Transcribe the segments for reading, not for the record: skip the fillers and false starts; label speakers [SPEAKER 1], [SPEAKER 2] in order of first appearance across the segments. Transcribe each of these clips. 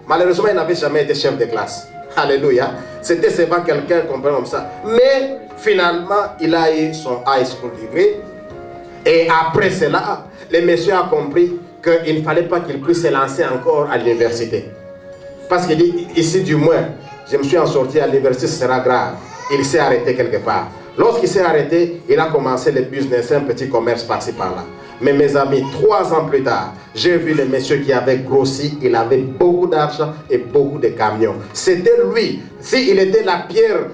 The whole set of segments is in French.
[SPEAKER 1] Malheureusement, il n'avait jamais été chef de classe. Alléluia. C'était seulement quelqu'un comme ça. Mais finalement, il a eu son high school degree. Et après cela, le monsieur a compris qu'il ne fallait pas qu'il puisse se lancer encore à l'université. Parce qu'il dit, ici du moins, je me suis en sorti à l'université, ce sera grave. Il s'est arrêté quelque part. Lorsqu'il s'est arrêté, il a commencé le business, un petit commerce par-ci par-là. Mais mes amis, 3 ans plus tard, j'ai vu le monsieur qui avait grossi, il avait beaucoup d'argent et beaucoup de camions. C'était lui. S'il était la pierre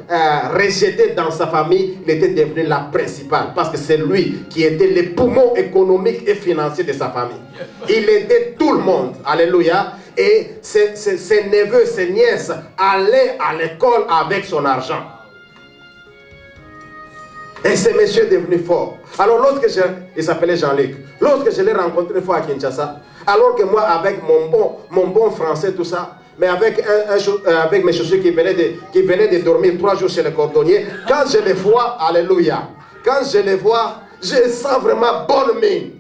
[SPEAKER 1] rejetée dans sa famille, il était devenu la principale. Parce que c'est lui qui était le poumon économique et financier de sa famille. Il aidait tout le monde. Alléluia. Et ses neveux, ses nièces allaient à l'école avec son argent. Et ce monsieur est devenu fort. Alors il s'appelait Jean-Luc. Lorsque je l'ai rencontré une fois à Kinshasa, alors que moi avec mon bon français, tout ça, mais avec mes chaussures qui venaient de dormir 3 jours chez le cordonnier, quand je les vois, alléluia, quand je les vois, je sens vraiment bonne mine.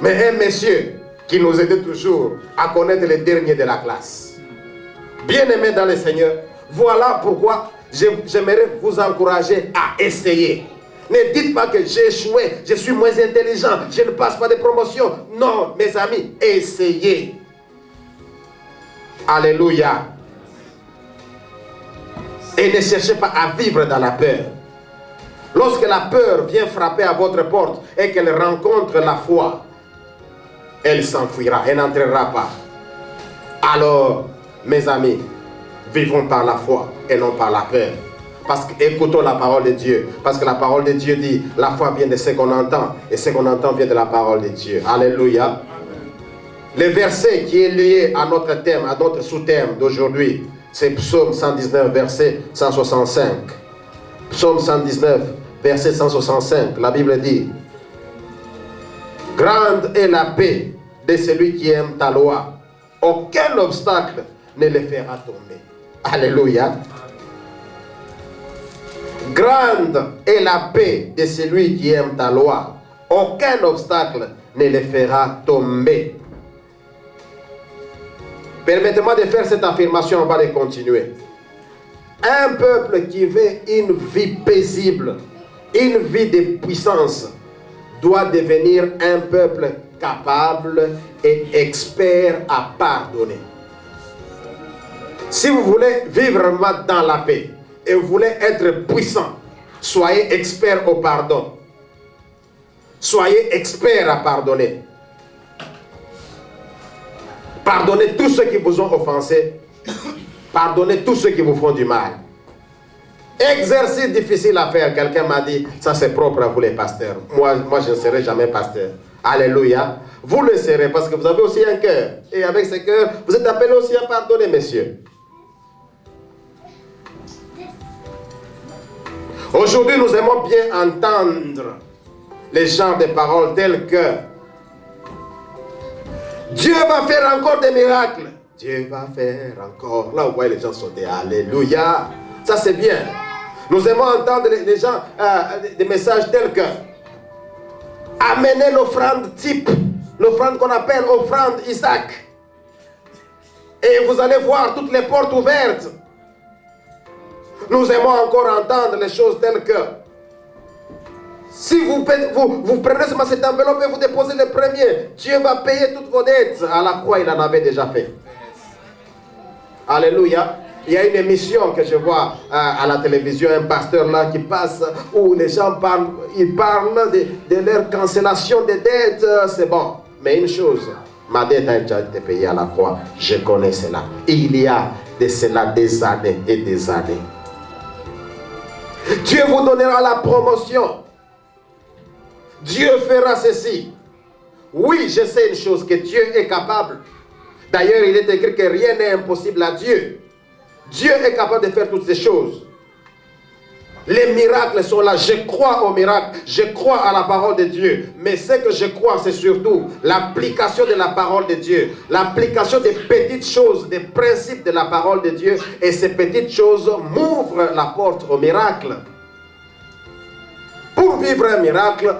[SPEAKER 1] Mais un monsieur qui nous aidait toujours à connaître les derniers de la classe. Bien-aimés dans le Seigneur, voilà pourquoi j'aimerais vous encourager à essayer. Ne dites pas que j'ai échoué, je suis moins intelligent, je ne passe pas de promotion. Non, mes amis, essayez. Alléluia. Et ne cherchez pas à vivre dans la peur. Lorsque la peur vient frapper à votre porte et qu'elle rencontre la foi, elle s'enfuira, elle n'entrera pas. Alors, mes amis, vivons par la foi et non par la peur. Parce que écoutons la parole de Dieu. Parce que la parole de Dieu dit, la foi vient de ce qu'on entend. Et ce qu'on entend vient de la parole de Dieu. Alléluia. Le verset qui est lié à notre thème, à notre sous-thème d'aujourd'hui, c'est Psaume 119, verset 165. Psaume 119, verset 165. La Bible dit, grande est la paix de celui qui aime ta loi. Aucun obstacle ne le fera tomber. Alléluia. Grande est la paix de celui qui aime ta loi. Aucun obstacle ne le fera tomber. Permettez-moi de faire cette affirmation avant de continuer. Un peuple qui veut une vie paisible, une vie de puissance, doit devenir un peuple capable et expert à pardonner. Si vous voulez vivre dans la paix et vous voulez être puissant, soyez expert au pardon. Soyez expert à pardonner. Pardonnez tous ceux qui vous ont offensé. Pardonnez tous ceux qui vous font du mal. Exercice difficile à faire. Quelqu'un m'a dit, ça c'est propre à vous les pasteurs. Moi je ne serai jamais pasteur. Alléluia. Vous le serez parce que vous avez aussi un cœur. Et avec ce cœur, vous êtes appelés aussi à pardonner, messieurs. Aujourd'hui, nous aimons bien entendre les genres de paroles telles que Dieu va faire encore des miracles. Dieu va faire encore. Là, vous voyez les gens sauter. Alléluia. Ça, c'est bien. Nous aimons entendre les gens, des messages tels que amenez l'offrande type, l'offrande qu'on appelle offrande Isaac. Et vous allez voir toutes les portes ouvertes. Nous aimons encore entendre les choses telles que si vous prenez seulement cette enveloppe et vous déposez le premier, Dieu va payer toutes vos dettes. À la croix, il en avait déjà fait. Alléluia. Il y a une émission que je vois à la télévision, un pasteur là qui passe, où les gens parlent de leur cancellation des dettes. C'est bon. Mais une chose, ma dette a déjà été payée à la croix. Je connais cela. Il y a de cela des années et des années. Dieu vous donnera la promotion. Dieu fera ceci. Oui, je sais une chose, que Dieu est capable. D'ailleurs, il est écrit que rien n'est impossible à Dieu. Dieu est capable de faire toutes ces choses. Les miracles sont là. Je crois aux miracles. Je crois à la parole de Dieu. Mais ce que je crois, c'est surtout l'application de la parole de Dieu. L'application des petites choses, des principes de la parole de Dieu. Et ces petites choses m'ouvrent la porte au miracle. Pour vivre un miracle,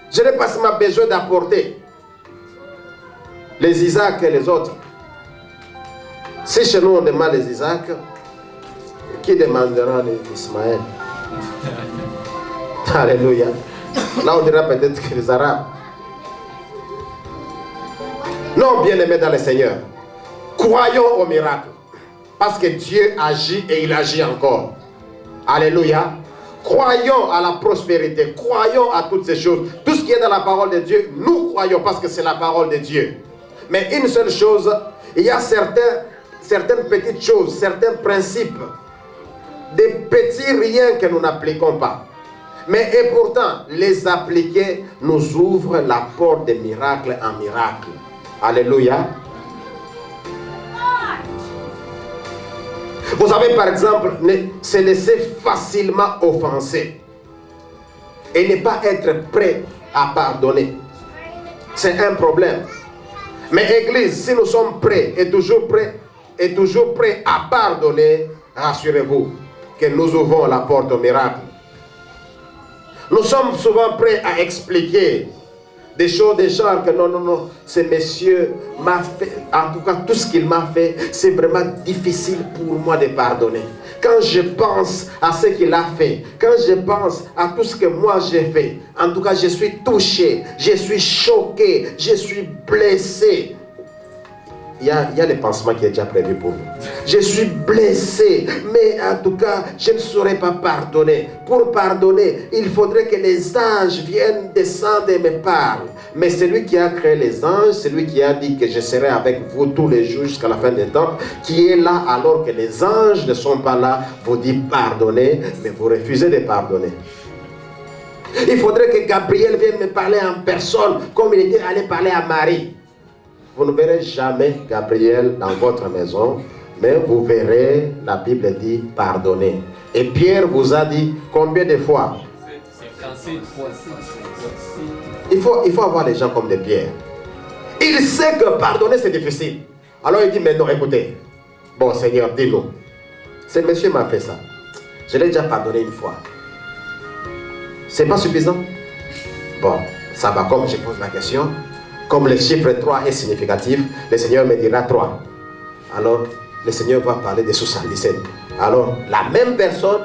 [SPEAKER 1] je n'ai pas seulement besoin d'apporter. Les Isaac et les autres. Si chez nous on demande les Isaac, qui demandera les Ismaël? Alléluia. Là on dira peut-être que les Arabes. Non, bien-aimés dans le Seigneur, croyons au miracle. Parce que Dieu agit et il agit encore. Alléluia. Croyons à la prospérité, croyons à toutes ces choses. Tout ce qui est dans la parole de Dieu, nous croyons parce que c'est la parole de Dieu. Mais une seule chose, il y a certaines petites choses, certains principes, des petits riens que nous n'appliquons pas. Mais et pourtant, les appliquer nous ouvre la porte des miracles en miracle. Alléluia. Vous savez, par exemple, se laisser facilement offenser et ne pas être prêt à pardonner. C'est un problème. Mais Église, si nous sommes prêts et toujours prêts à pardonner, rassurez-vous que nous ouvrons la porte au miracle. Nous sommes souvent prêts à expliquer des choses des genre que non, ce monsieur m'a fait, en tout cas tout ce qu'il m'a fait, c'est vraiment difficile pour moi de pardonner. Quand je pense à ce qu'il a fait, quand je pense à tout ce que moi j'ai fait, en tout cas je suis touché, je suis choqué, je suis blessé. Il y a le pansement qui est déjà prévu pour vous. Je suis blessé, mais en tout cas, je ne saurais pas pardonner. Pour pardonner, il faudrait que les anges viennent descendre et me parlent. Mais celui qui a créé les anges, celui qui a dit que je serai avec vous tous les jours jusqu'à la fin des temps, qui est là alors que les anges ne sont pas là, vous dit pardonnez, mais vous refusez de pardonner. Il faudrait que Gabriel vienne me parler en personne, comme il était allé parler à Marie. Vous ne verrez jamais Gabriel dans votre maison, mais vous verrez, la Bible dit, pardonner. Et Pierre vous a dit combien de fois? 57 fois. Il faut avoir les gens comme des pierres. Il sait que pardonner c'est difficile. Alors il dit, mais non, écoutez, bon Seigneur, dis-nous, ce monsieur m'a fait ça. Je l'ai déjà pardonné une fois. C'est pas suffisant? Bon, ça va, comme je pose la question. Comme le chiffre 3 est significatif, le Seigneur me dira 3. Alors, le Seigneur va parler de 77. Alors, la même personne,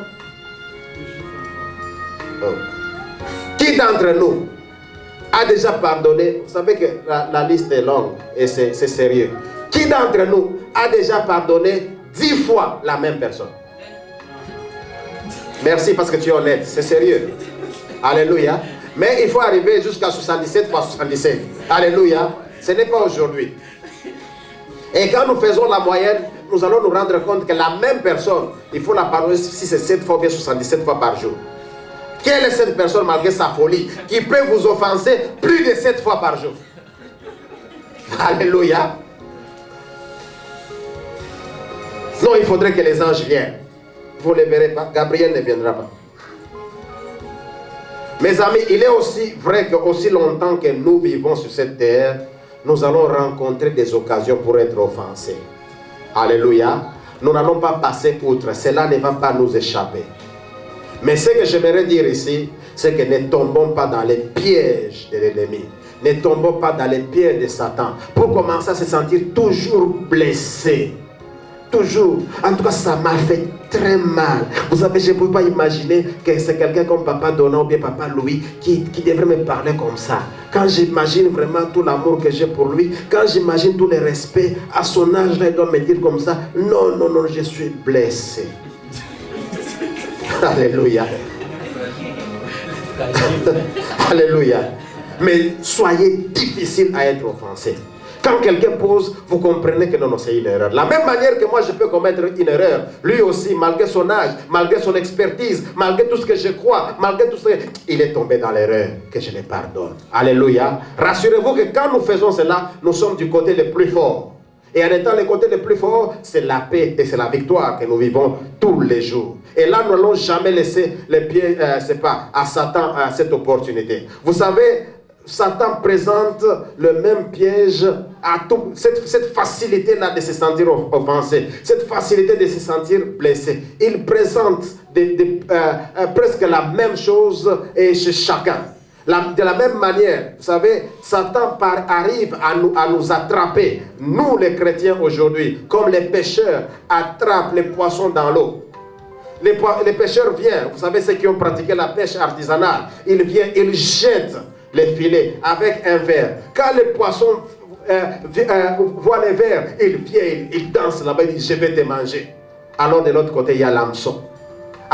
[SPEAKER 1] qui d'entre nous a déjà pardonné? Vous savez que la liste est longue et c'est sérieux. Qui d'entre nous a déjà pardonné 10 fois la même personne? Merci parce que tu es honnête, c'est sérieux. Alléluia. Mais il faut arriver jusqu'à 77 fois 77. Alléluia. Ce n'est pas aujourd'hui. Et quand nous faisons la moyenne, nous allons nous rendre compte que la même personne, il faut la pardonner si c'est 7 fois ou bien 77 fois par jour. Quelle est cette personne malgré sa folie qui peut vous offenser plus de 7 fois par jour? Alléluia. Non, il faudrait que les anges viennent. Vous ne les verrez pas. Gabriel ne viendra pas. Mes amis, il est aussi vrai qu'aussi longtemps que nous vivons sur cette terre, nous allons rencontrer des occasions pour être offensés. Alléluia. Nous n'allons pas passer outre. Cela ne va pas nous échapper. Mais ce que j'aimerais dire ici, c'est que ne tombons pas dans les pièges de l'ennemi. Ne tombons pas dans les pièges de Satan. Pour commencer à se sentir toujours blessé. Toujours. En tout cas, ça m'a fait très mal. Vous savez, je ne peux pas imaginer que c'est quelqu'un comme Papa Donald ou bien Papa Louis qui devrait me parler comme ça. Quand j'imagine vraiment tout l'amour que j'ai pour lui, quand j'imagine tout le respect, à son âge, là, il doit me dire comme ça, non, non, non, je suis blessé. Alléluia. Alléluia. Mais soyez difficile à être offensé. Quand quelqu'un pose, vous comprenez que non, c'est une erreur. La même manière que moi, je peux commettre une erreur. Lui aussi, malgré son âge, malgré son expertise, malgré tout ce que je crois, malgré tout ce que... Il est tombé dans l'erreur, que je le pardonne. Alléluia. Rassurez-vous que quand nous faisons cela, nous sommes du côté le plus fort. Et en étant le côté le plus fort, c'est la paix et c'est la victoire que nous vivons tous les jours. Et là, nous n'allons jamais laisser les pieds, à Satan cette opportunité. Vous savez, Satan présente le même piège à tout, cette facilité-là de se sentir offensé, cette facilité de se sentir blessé. Il présente presque la même chose chez chacun. De la même manière, vous savez, Satan arrive à nous attraper, nous les chrétiens aujourd'hui, comme les pêcheurs attrapent les poissons dans l'eau. Les pêcheurs viennent, vous savez, ceux qui ont pratiqué la pêche artisanale, ils viennent, ils jettent les filets avec un verre. Quand les poissons voient les vers, ils viennent, ils dansent là-bas, ils disent je vais te manger. Alors de l'autre côté, il y a l'hameçon.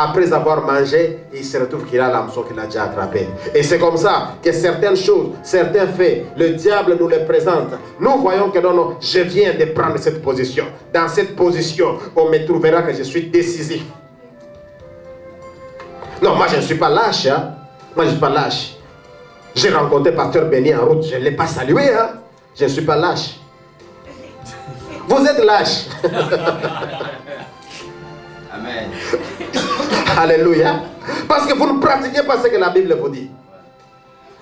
[SPEAKER 1] Après avoir mangé, il se retrouve qu'il a l'hameçon qu'il a déjà attrapé. Et c'est comme ça que certaines choses, certains faits, le diable nous les présente. Nous voyons que non, je viens de prendre cette position. Dans cette position, on me trouvera que je suis décisif. Non, moi je ne suis pas lâche. Hein? Moi je ne suis pas lâche. J'ai rencontré Pasteur Béni en route, je ne l'ai pas salué. Hein? Je ne suis pas lâche. Vous êtes lâche.
[SPEAKER 2] Amen.
[SPEAKER 1] Alléluia. Parce que vous ne pratiquez pas ce que la Bible vous dit.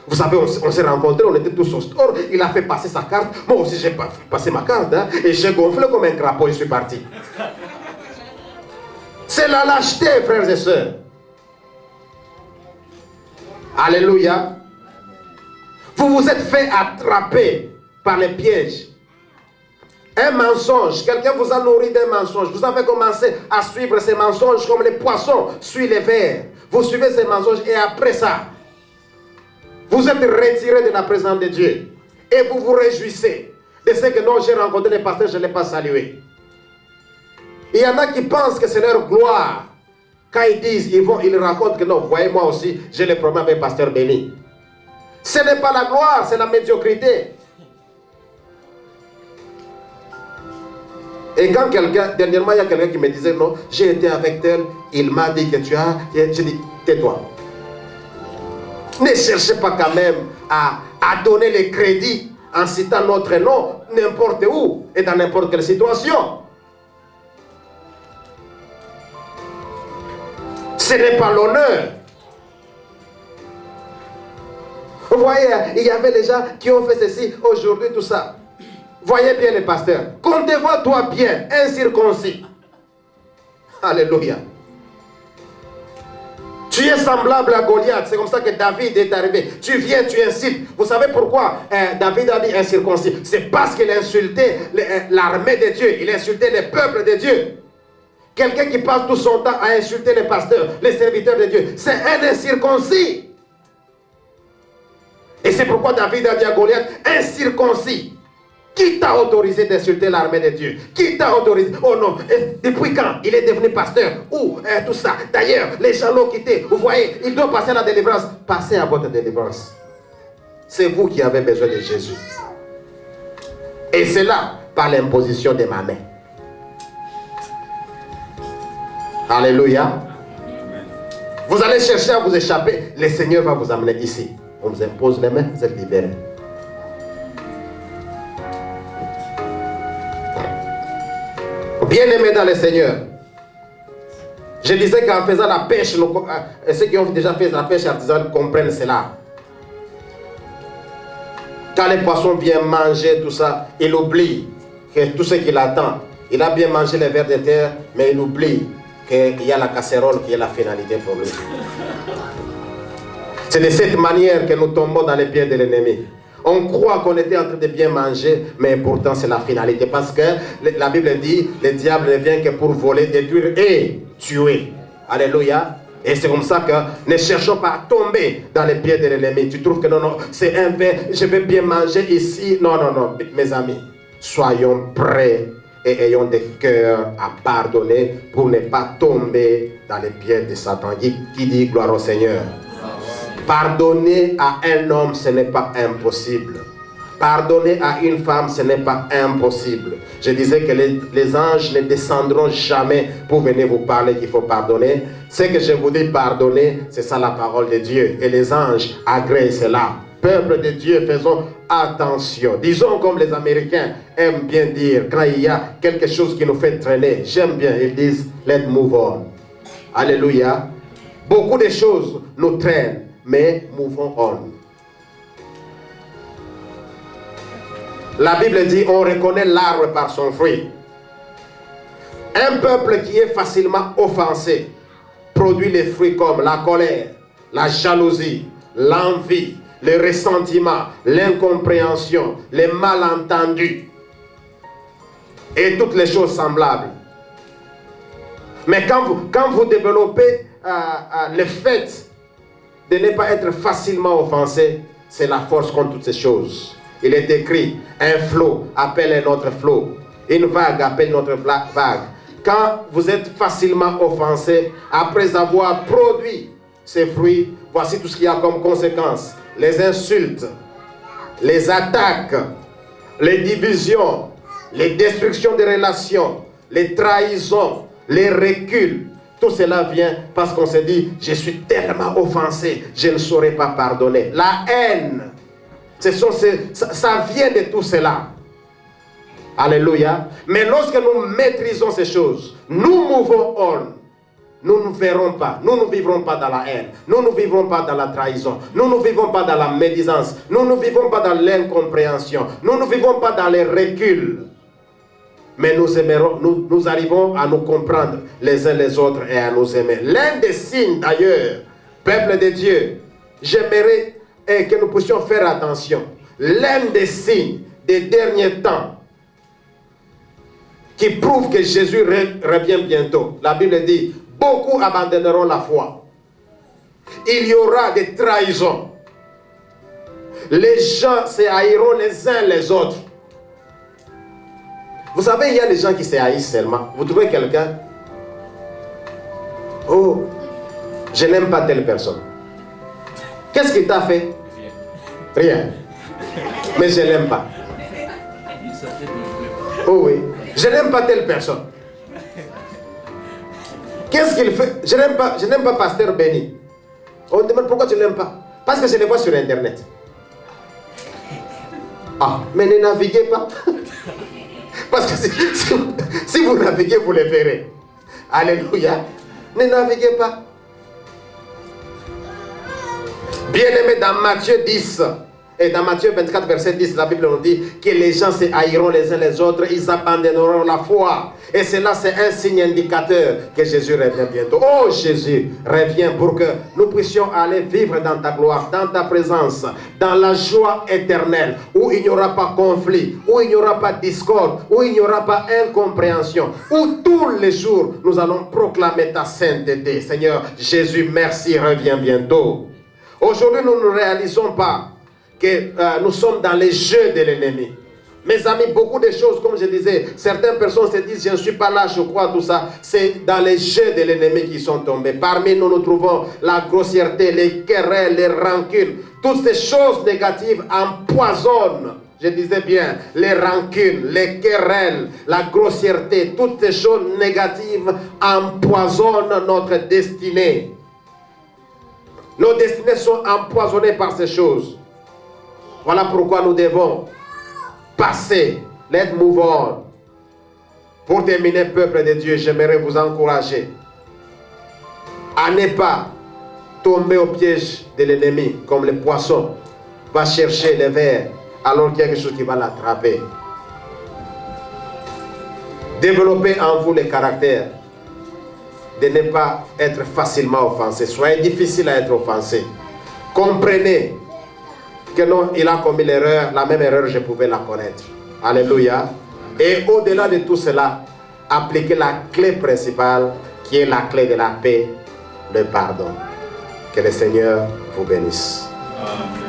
[SPEAKER 1] Vous savez, on s'est rencontrés, on était tous au store. Il a fait passer sa carte. Moi aussi, j'ai passé ma carte. Hein, et j'ai gonflé comme un crapaud, je suis parti. C'est la lâcheté, frères et sœurs. Alléluia. Vous vous êtes fait attraper par les pièges. Un mensonge, quelqu'un vous a nourri d'un mensonge. Vous avez commencé à suivre ces mensonges comme les poissons suivent les vers. Vous suivez ces mensonges et après ça, vous êtes retiré de la présence de Dieu. Et vous vous réjouissez de ce que non, j'ai rencontré les pasteurs, je ne l'ai pas salué. Il y en a qui pensent que c'est leur gloire. Quand ils disent, ils racontent que non, voyez moi aussi, j'ai les problèmes avec Pasteur Béni. Ce n'est pas la gloire, c'est la médiocrité. Et quand dernièrement, il y a quelqu'un qui me disait, non, j'ai été avec tel, il m'a dit que tu as, j'ai dit, tais-toi. Ne cherchez pas quand même à donner les crédits en citant notre nom n'importe où et dans n'importe quelle situation. Ce n'est pas l'honneur. Vous voyez, il y avait les gens qui ont fait ceci, aujourd'hui tout ça. Voyez bien les pasteurs. Comptez-toi bien, incirconcis. Alléluia. Tu es semblable à Goliath. C'est comme ça que David est arrivé. Tu viens, tu incites. Vous savez pourquoi David a dit incirconcis? C'est parce qu'il insultait l'armée de Dieu. Il insultait le peuple de Dieu. Quelqu'un qui passe tout son temps à insulter les pasteurs, les serviteurs de Dieu, c'est un incirconcis. Et c'est pourquoi David a dit à Goliath, incirconcis. Qui t'a autorisé d'insulter l'armée de Dieu? Qui t'a autorisé? Oh non, depuis quand il est devenu pasteur? Ou tout ça. D'ailleurs, les gens l'ont quitté. Vous voyez, il doit passer à la délivrance. Passez à votre délivrance. C'est vous qui avez besoin de Jésus. Et c'est là, par l'imposition de ma main. Alléluia. Vous allez chercher à vous échapper. Le Seigneur va vous amener ici. On vous impose les mains, vous êtes libérés. Bien-aimés dans le Seigneur, je disais qu'en faisant la pêche, ceux qui ont déjà fait la pêche artisanale comprennent cela. Quand les poissons viennent manger tout ça, il oublie que tout ce qu'il attend. Il a bien mangé les vers de terre, mais il oublie qu'il y a la casserole qui est la finalité pour lui. C'est de cette manière que nous tombons dans les pieds de l'ennemi. On croit qu'on était en train de bien manger, mais pourtant c'est la finalité. Parce que la Bible dit, le diable ne vient que pour voler, détruire et tuer. Alléluia. Et c'est comme ça que ne cherchons pas à tomber dans les pieds de l'ennemi. Tu trouves que non, c'est un fait, je vais bien manger ici. Non, mes amis, soyons prêts et ayons des cœurs à pardonner pour ne pas tomber dans les pieds de Satan. Qui dit gloire au Seigneur? Pardonner à un homme, ce n'est pas impossible. Pardonner à une femme, ce n'est pas impossible. Je disais que les anges ne descendront jamais pour venir vous parler qu'il faut pardonner. Ce que je vous dis pardonner, c'est ça la parole de Dieu. Et les anges agréent cela. Peuple de Dieu, faisons attention. Disons comme les Américains aiment bien dire, quand il y a quelque chose qui nous fait traîner, j'aime bien, ils disent, let's move on. Alléluia. Beaucoup de choses nous traînent. Mais mouvons on. La Bible dit, on reconnaît l'arbre par son fruit. Un peuple qui est facilement offensé produit les fruits comme la colère, la jalousie, l'envie, le ressentiment, l'incompréhension, les malentendus et toutes les choses semblables. Mais quand vous développez le fait de ne pas être facilement offensé, c'est la force contre toutes ces choses. Il est écrit, un flot appelle un autre flot, une vague appelle une autre vague. Quand vous êtes facilement offensé, après avoir produit ces fruits, voici tout ce qu'il y a comme conséquence. Les insultes, les attaques, les divisions, les destructions des relations, les trahisons, les reculs. Tout cela vient parce qu'on s'est dit, je suis tellement offensé, je ne saurais pas pardonner. La haine, ça vient de tout cela. Alléluia. Mais lorsque nous maîtrisons ces choses, nous mouvons on. Nous ne verrons pas, nous ne vivrons pas dans la haine, nous ne vivrons pas dans la trahison, nous ne vivons pas dans la médisance, nous ne vivons pas dans l'incompréhension, nous ne vivons pas dans les reculs. Mais nous arrivons à nous comprendre les uns les autres et à nous aimer. L'un des signes d'ailleurs, peuple de Dieu, j'aimerais que nous puissions faire attention. L'un des signes des derniers temps qui prouve que Jésus revient bientôt. La Bible dit, beaucoup abandonneront la foi. Il y aura des trahisons. Les gens se haïront les uns les autres. Vous savez, il y a des gens qui se haïssent seulement. Vous trouvez quelqu'un? Oh, je n'aime pas telle personne. Qu'est-ce qu'il t'a fait? Rien. Mais je ne l'aime pas. Oh oui, je n'aime pas telle personne. Qu'est-ce qu'il fait? Je n'aime pas Pasteur Béni. On me demande pourquoi tu ne l'aimes pas? Parce que je les vois sur Internet. Ah, mais ne naviguez pas. Parce que si vous naviguez, vous les verrez. Alléluia. Ne naviguez pas. Bien-aimé, dans Matthieu 10, et dans Matthieu 24, verset 10, la Bible nous dit que les gens se haïront les uns les autres, ils abandonneront la foi. Et cela, c'est un signe indicateur que Jésus revient bientôt. Oh Jésus, reviens pour que nous puissions aller vivre dans ta gloire, dans ta présence, dans la joie éternelle, où il n'y aura pas conflit, où il n'y aura pas discorde, où il n'y aura pas incompréhension, où tous les jours nous allons proclamer ta sainteté. Seigneur Jésus, merci, reviens bientôt. Aujourd'hui, nous ne réalisons pas que nous sommes dans les jeux de l'ennemi. Mes amis, beaucoup de choses, comme je disais, certaines personnes se disent, je ne suis pas là, je crois, tout ça. C'est dans les jeux de l'ennemi qui sont tombés. Parmi nous, nous trouvons la grossièreté, les querelles, les rancunes. Toutes ces choses négatives empoisonnent, je disais bien, les rancunes, les querelles, la grossièreté. Toutes ces choses négatives empoisonnent notre destinée. Nos destinées sont empoisonnées par ces choses. Voilà pourquoi nous devons passer, let move on. Pour terminer, peuple de Dieu, j'aimerais vous encourager à ne pas tomber au piège de l'ennemi, comme le poisson va chercher les vers alors qu'il y a quelque chose qui va l'attraper. Développez en vous le caractère de ne pas être facilement offensé. Soyez difficile à être offensé. Comprenez que non, il a commis l'erreur, la même erreur, je pouvais la connaître. Alléluia. Et au-delà de tout cela, appliquez la clé principale, qui est la clé de la paix, le pardon. Que le Seigneur vous bénisse. Amen.